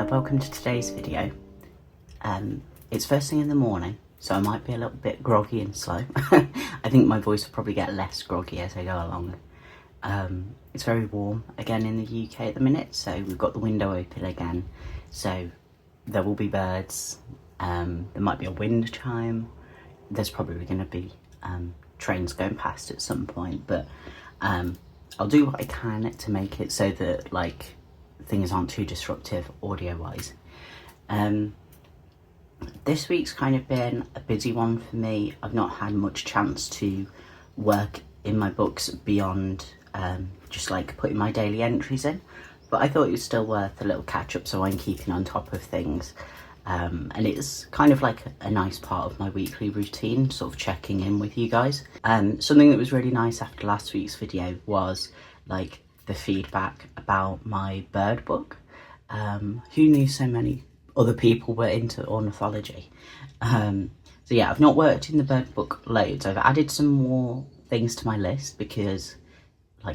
Welcome to today's video. It's first thing in the morning, so I might be a little bit groggy and slow. I think my voice will probably get less groggy as I go along. It's very warm again in the UK at the minute, so we've got the window open again, so there will be birds, there might be a wind chime, there's probably going to be trains going past at some point, but I'll do what I can to make it so that things aren't too disruptive audio wise. This week's kind of been a busy one for me. I've not had much chance to work in my books beyond just putting my daily entries in, but I thought it was still worth a little catch up, so I'm keeping on top of things, and it's kind of like a nice part of my weekly routine, sort of checking in with you guys. Something that was really nice after last week's video was the feedback about my bird book. Who knew so many other people were into ornithology? So yeah, I've not worked in the bird book loads. I've added some more things to my list because,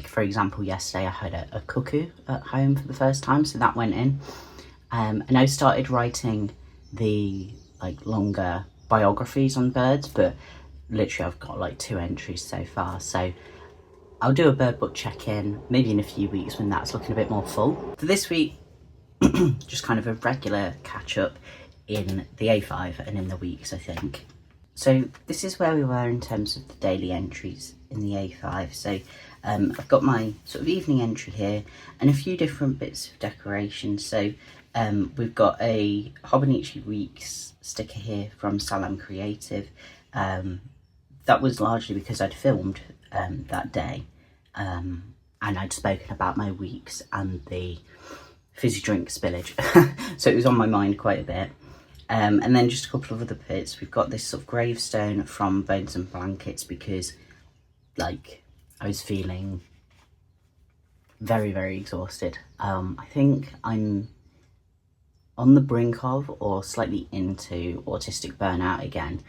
for example, yesterday I had a cuckoo at home for the first time, so that went in. And I started writing the longer biographies on birds, but literally I've got 2 entries so far. So I'll do a bird book check-in maybe in a few weeks when that's looking a bit more full. For this week, just kind of a regular catch-up in the A5 and in the weeks, I think. So this is where we were in terms of the daily entries in the A5. So I've got my sort of evening entry here and a few different bits of decoration. So we've got a Hobonichi Weeks sticker here from Salam Creative. That was largely because I'd filmed that day, and I'd spoken about my weeks and the fizzy drink spillage, so it was on my mind quite a bit. And then just a couple of other bits. We've got this sort of gravestone from Bones and Blankets because I was feeling very, very exhausted. I think I'm on the brink of or slightly into autistic burnout again.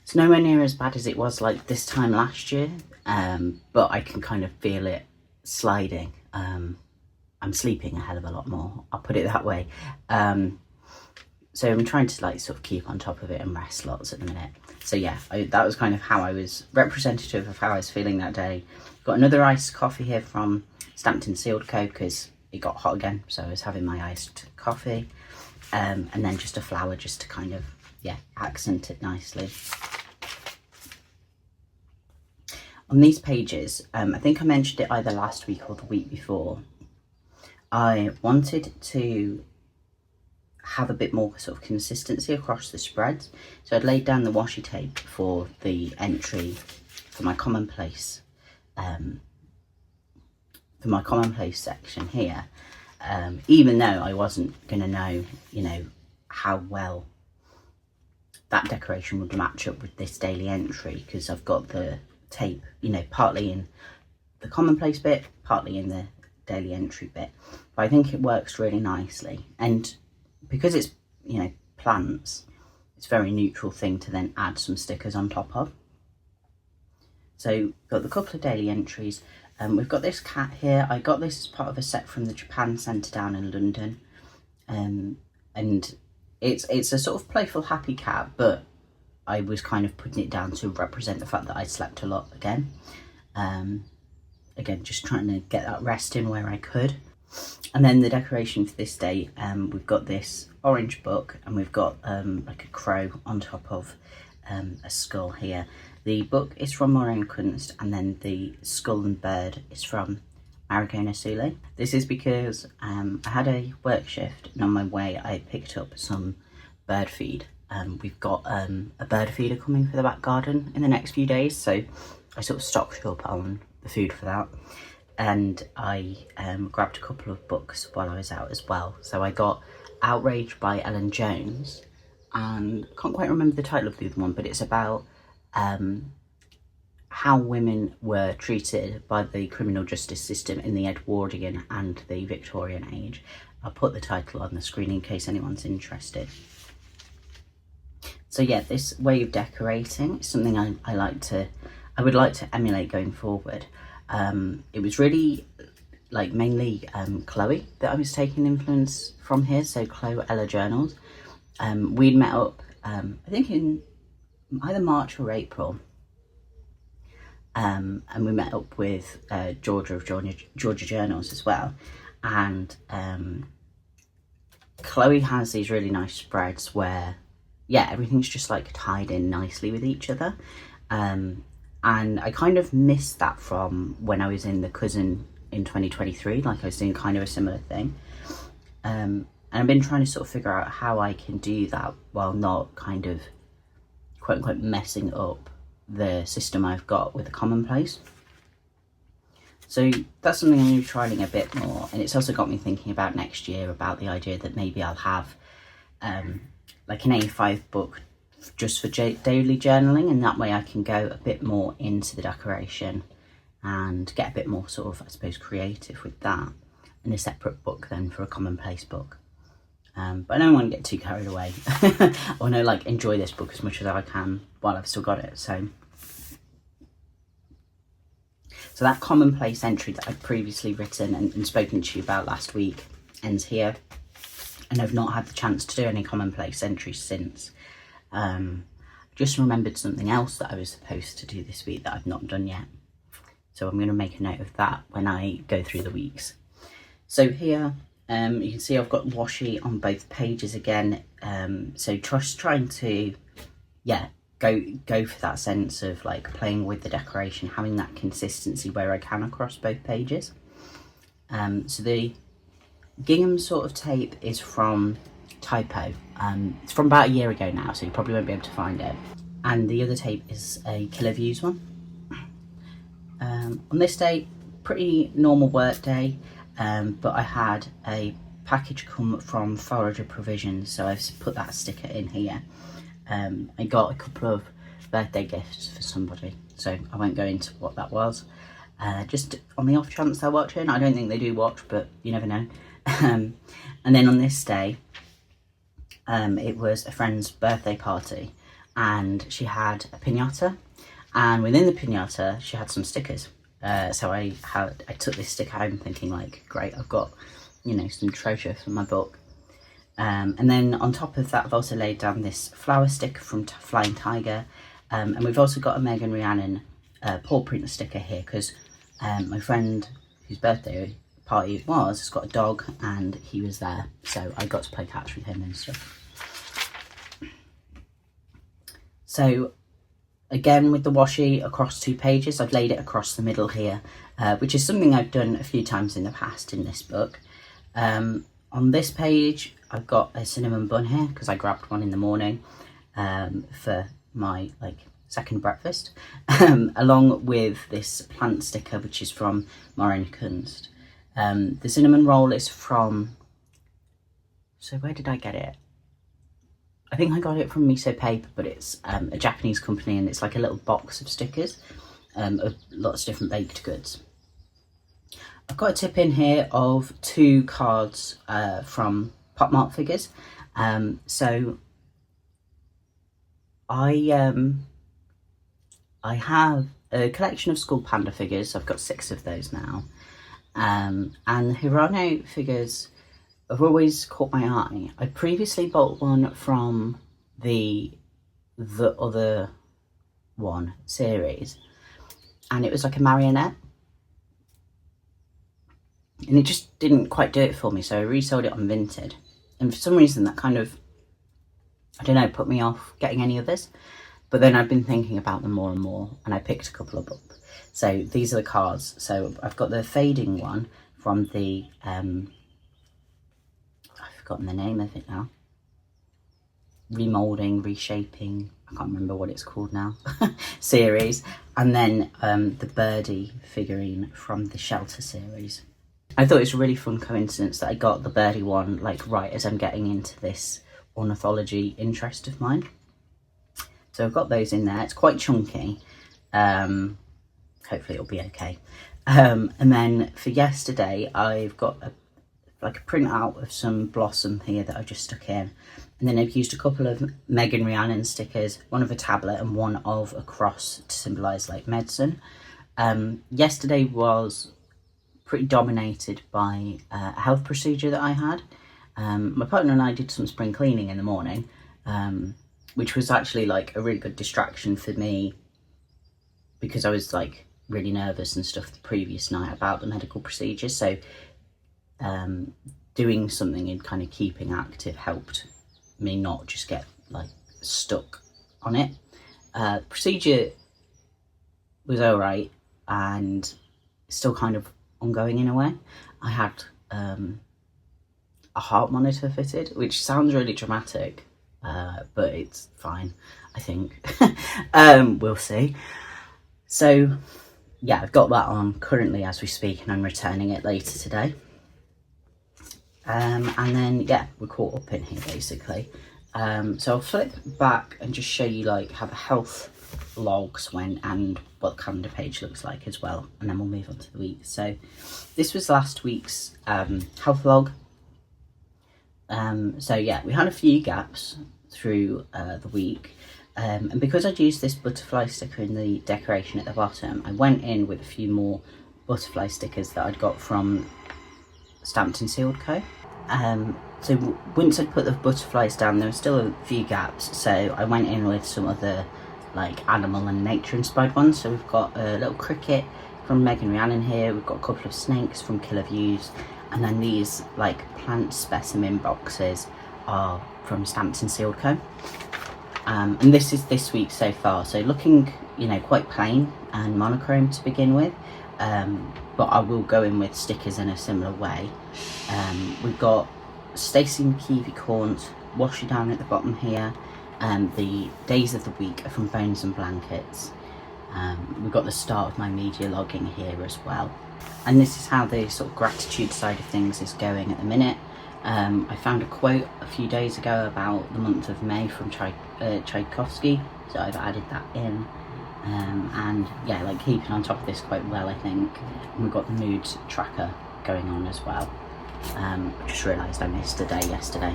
It's nowhere near as bad as it was this time last year, but I can kind of feel it sliding. I'm sleeping a hell of a lot more, I'll put it that way. So I'm trying to sort of keep on top of it and rest lots at the minute. So yeah, that was kind of how I was representative of how I was feeling that day. Got another iced coffee here from Stamped and Sealed Co because it got hot again, so I was having my iced coffee, and then just a flower just to kind of accent it nicely. On these pages, I think I mentioned it either last week or the week before, I wanted to have a bit more sort of consistency across the spreads. So I'd laid down the washi tape for the entry for my Commonplace, section here, even though I wasn't going to know, how well that decoration would match up with this daily entry, because I've got the tape, partly in the Commonplace bit, partly in the daily entry bit, but I think it works really nicely. And because it's plants, it's a very neutral thing to then add some stickers on top of. So got the couple of daily entries. We've got this cat here. I got this as part of a set from the Japan Centre down in London, and it's a sort of playful, happy cat, but I was kind of putting it down to represent the fact that I slept a lot again. Again, just trying to get that rest in where I could. And then the decoration for this day, we've got this orange book, and we've got a crow on top of a skull here. The book is from Moran Kunst, and then the skull and bird is from Maragona Sule. This is because I had a work shift, and on my way I picked up some bird feed. We've got a bird feeder coming for the back garden in the next few days, so I sort of stocked up on the food for that, and I grabbed a couple of books while I was out as well. So I got Outrage by Ellen Jones, and I can't quite remember the title of the other one, but it's about how women were treated by the criminal justice system in the Edwardian and the Victorian age. I'll put the title on the screen in case anyone's interested. So yeah, this way of decorating is something I would like to emulate going forward. It was really like mainly Chloe that I was taking influence from here, so Chloe Ella Journals. We'd met up, I think in either March or April, and we met up with Georgia of Georgia Journals as well. And Chloe has these really nice spreads where, yeah, everything's just like tied in nicely with each other. And I kind of missed that from when I was in the Cousin in 2023, like I was doing kind of a similar thing. And I've been trying to sort of figure out how I can do that while not kind of quote unquote messing up the system I've got with the Commonplace. So that's something I'm going to be trying a bit more, and it's also got me thinking about next year, about the idea that maybe I'll have like an A5 book just for daily journaling, and that way I can go a bit more into the decoration and get a bit more sort of, I suppose, creative with that, and a separate book then for a Commonplace book. But I don't want to get too carried away. I want to like enjoy this book as much as I can while I've still got it. So that Commonplace entry that I'd previously written and spoken to you about last week ends here, and I've not had the chance to do any Commonplace entries since. Just remembered something else that I was supposed to do this week that I've not done yet. So I'm going to make a note of that when I go through the weeks. So here, you can see I've got washi on both pages again. So just trying to, yeah, go for that sense of like playing with the decoration, having that consistency where I can across both pages. So the gingham sort of tape is from Typo. It's from about a year ago now, so you probably won't be able to find it. And the other tape is a Killer Views one. On this day, pretty normal work day, but I had a package come from Forager Provisions, so I've put that sticker in here. I got a couple of birthday gifts for somebody, so I won't go into what that was. Just on the off chance they're watching. I don't think they do watch, but you never know. And then on this day, it was a friend's birthday party, and she had a piñata, and within the piñata she had some stickers. So I took this sticker home thinking like, great, I've got, you know, some treasure for my book. And then on top of that, I've also laid down this flower sticker from Flying Tiger. And we've also got a Megan Rhiannon paw print sticker here, because my friend whose birthday party it was has got a dog, and he was there, so I got to play catch with him and stuff. So again, with the washi across 2 pages, I've laid it across the middle here, which is something I've done a few times in the past in this book. On this page, I've got a cinnamon bun here because I grabbed one in the morning for my second breakfast, along with this plant sticker, which is from Morin Kunst. The cinnamon roll is from, so where did I get it? I think I got it from Miso Paper, but it's a Japanese company, and it's like a little box of stickers of lots of different baked goods. I've got a tip in here of 2 cards from Pop Mart Figures. So I have a collection of School Panda figures. I've got 6 of those now. And Hirano figures have always caught my eye. I previously bought one from the other one series, and it was like a marionette. And it just didn't quite do it for me, so I resold it on Vinted. And for some reason that kind of, I don't know, put me off getting any others. But then I've been thinking about them more and more, and I picked a couple up. So these are the cards. So I've got the fading one from the, I've forgotten the name of it now. Remoulding, reshaping, I can't remember what it's called now, series. And then the birdie figurine from the Shelter series. I thought it was a really fun coincidence that I got the birdie one right as I'm getting into this ornithology interest of mine. So I've got those in there. It's quite chunky. Hopefully it'll be okay. And then for yesterday, I've got a printout of some blossom here that I just stuck in. And then I've used a couple of Megan Rhiannon stickers, one of a tablet and one of a cross to symbolise medicine. Yesterday was pretty dominated by a health procedure that I had. My partner and I did some spring cleaning in the morning, which was actually like a really good distraction for me because I was like really nervous and stuff the previous night about the medical procedure. So doing something and kind of keeping active helped me not just get like stuck on it. The procedure was alright and still kind of ongoing in a way. I had a heart monitor fitted, which sounds really dramatic, but it's fine, I think. We'll see. So yeah, I've got that on currently as we speak, and I'm returning it later today. And then yeah, we're caught up in here basically. So I'll flip back and just show you like how the health logs went and what the calendar page looks like as well, and then we'll move on to the week. So this was last week's health log. So yeah, we had a few gaps through the week, and because I'd used this butterfly sticker in the decoration at the bottom, I went in with a few more butterfly stickers that I'd got from Stamped and Sealed Co. So once I'd put the butterflies down, there were still a few gaps, so I went in with some other like animal and nature inspired ones. So we've got a little cricket from Megan Rhiannon here, we've got a couple of snakes from Killer Views, and then these like plant specimen boxes are from Stamped and Sealed Co. And this is this week so far, so looking, you know, quite plain and monochrome to begin with, but I will go in with stickers in a similar way. We've got Stacey McKeevy Corns washi down at the bottom here, and the days of the week are from Bones and Blankets. We've got the start of my media logging here as well, and this is how the sort of gratitude side of things is going at the minute. I found a quote a few days ago about the month of May from Tchaikovsky, so I've added that in, and yeah, like keeping on top of this quite well, I think. And we've got the mood tracker going on as well. I just realised I missed a day yesterday.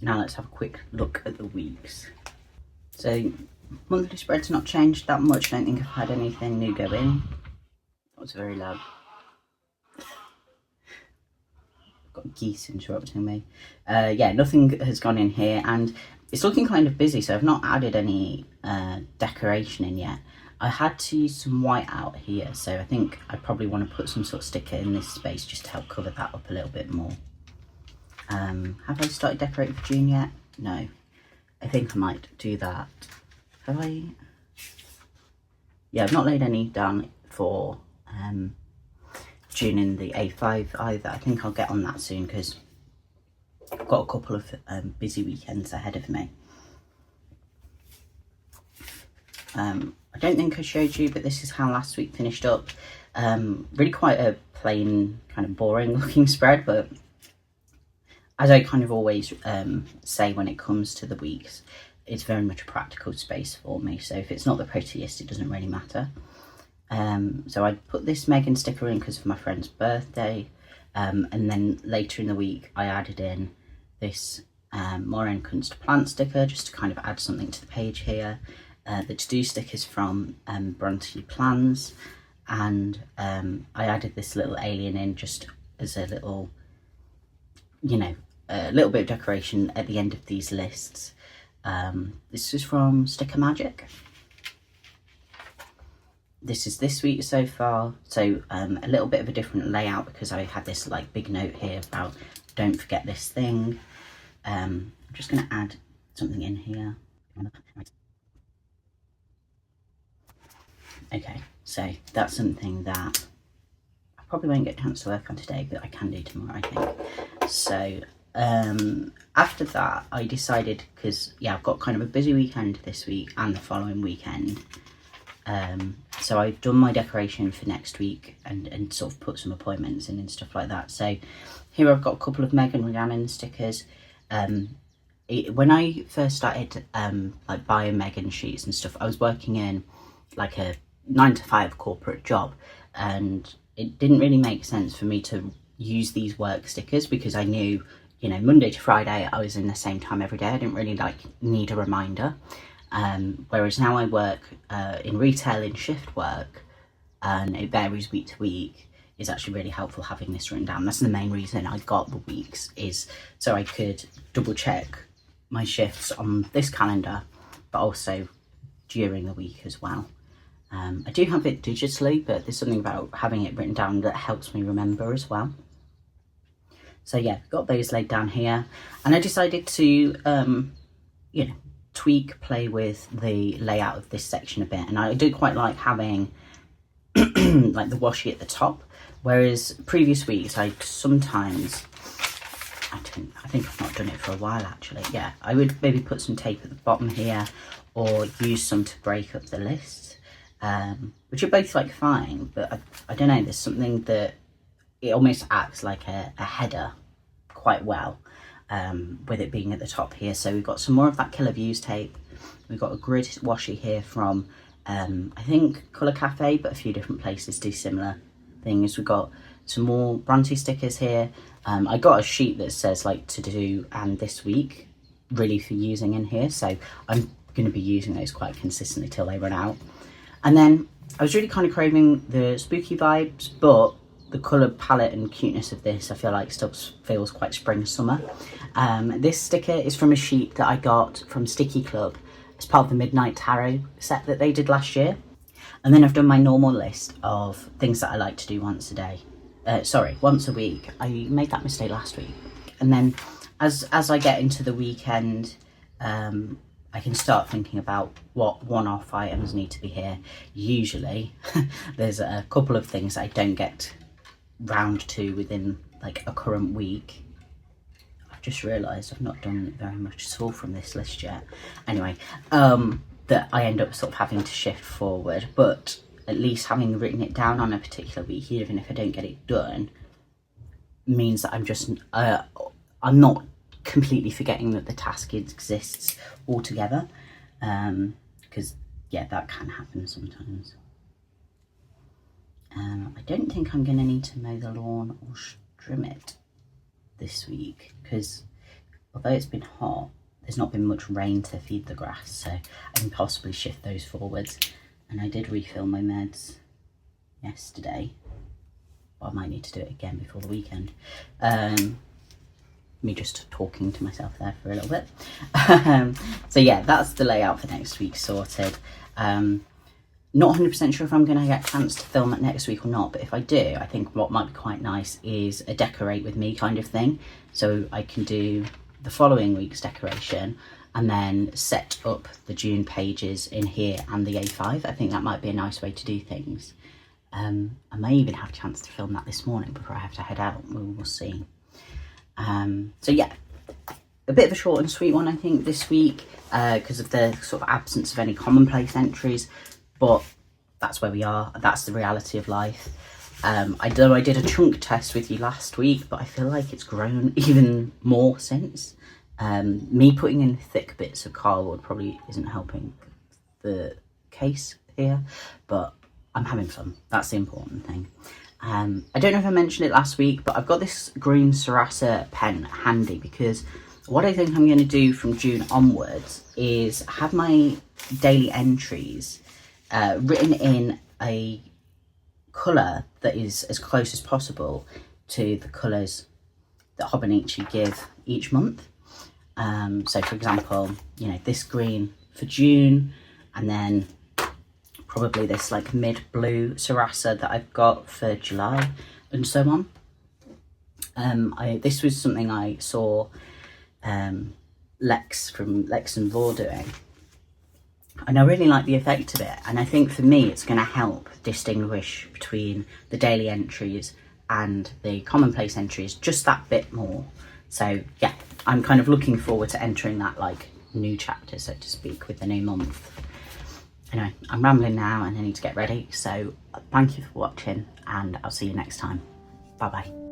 Now let's have a quick look at the weeks. So monthly spread's not changed that much. I don't think I've had anything new go in. That was very loud. Got geese interrupting me. Yeah, nothing has gone in here, and it's looking kind of busy, so I've not added any decoration in yet. I had to use some white out here, so I think I probably want to put some sort of sticker in this space just to help cover that up a little bit more. Have I started decorating for June yet? No. I think I might do that. Have I? Yeah, I've not laid any down for June in the A5 either. I think I'll get on that soon because I've got a couple of busy weekends ahead of me. I don't think I showed you, but this is how last week finished up. Really quite a plain, kind of boring looking spread, but as I kind of always say when it comes to the weeks, it's very much a practical space for me. So if it's not the prettiest, it doesn't really matter. So I put this Megan sticker in because of my friend's birthday. And then later in the week, I added in this Maureen Kunst plant sticker just to kind of add something to the page here. The to-do stickers from Bronte Plans, and I added this little alien in just as a little, you know, a little bit of decoration at the end of these lists. This is from Sticker Magic. This is this week so far, so a little bit of a different layout because I had this like big note here about don't forget this thing. I'm just going to add something in here. Okay, so that's something that I probably won't get a chance to work on today, but I can do tomorrow, I think. So after that, I decided, because yeah, I've got kind of a busy weekend this week and the following weekend. So I've done my decoration for next week and sort of put some appointments in and stuff like that. So here I've got a couple of Megan Rhiannon stickers. When I first started like buying Megan sheets and stuff, I was working in like a 9-to-5 corporate job, and it didn't really make sense for me to use these work stickers because I knew, you know, Monday to Friday I was in the same time every day. I didn't really like need a reminder. Whereas now I work in retail in shift work, and it varies week to week, is actually really helpful having this written down. That's the main reason I got the weeks, is so I could double check my shifts on this calendar, but also during the week as well. I do have it digitally, but there's something about having it written down that helps me remember as well. So yeah, got those laid down here, and I decided to, you know, tweak, play with the layout of this section a bit. And I do quite like having like the washi at the top, whereas previous weeks I sometimes, I think I've not done it for a while actually. Yeah, I would maybe put some tape at the bottom here, or use some to break up the list, which are both like fine, but I don't know, there's something that it almost acts like a header quite well, with it being at the top here. So we've got some more of that Killer Views tape. We've got a grid washi here from I think Colour Cafe, but a few different places do similar things. We've got some more Bronte stickers here. I got a sheet that says like to do and this week really for using in here, so I'm going to be using those quite consistently till they run out. And then I was really kind of craving the spooky vibes, but the colour palette and cuteness of this I feel like still feels quite spring summer. This sticker is from a sheet that I got from Sticky Club as part of the Midnight Tarot set that they did last year. And then I've done my normal list of things that I like to do once a week. I made that mistake last week. And then as I get into the weekend, I can start thinking about what one-off items need to be here. Usually there's a couple of things that I don't get round to within like a current week. I've just realised I've not done very much at all from this list yet. Anyway, that I end up sort of having to shift forward, but at least having written it down on a particular week, even if I don't get it done, means that I'm just, I'm not completely forgetting that the task exists altogether, because yeah, that can happen sometimes. I don't think I'm going to need to mow the lawn or trim it this week, because although it's been hot, there's not been much rain to feed the grass, so I can possibly shift those forwards. And I did refill my meds yesterday. Well, I might need to do it again before the weekend. Me just talking to myself there for a little bit. So yeah, that's the layout for next week sorted. Not 100% sure if I'm going to get a chance to film it next week or not, but if I do, I think what might be quite nice is a decorate with me kind of thing. So I can do the following week's decoration and then set up the June pages in here and the A5. I think that might be a nice way to do things. I may even have a chance to film that this morning before I have to head out. We'll see. So yeah, a bit of a short and sweet one I think this week, because of the sort of absence of any commonplace entries, but that's where we are. That's the reality of life. I know I did a chunk test with you last week, but I feel like it's grown even more since. Me putting in thick bits of cardboard probably isn't helping the case here, but I'm having fun. That's the important thing. I don't know if I mentioned it last week, but I've got this green Sarasa pen handy, because what I think I'm going to do from June onwards is have my daily entries written in a colour that is as close as possible to the colours that Hobonichi give each month. So for example, you know, this green for June, and then probably this like mid blue Sarasa that I've got for July, and so on. This was something I saw Lex from Lex and Vor doing, and I really like the effect of it, and I think for me it's going to help distinguish between the daily entries and the commonplace entries just that bit more. So yeah, I'm kind of looking forward to entering that like new chapter, so to speak, with the new month. Anyway, I'm rambling now and I need to get ready, so thank you for watching and I'll see you next time. Bye bye.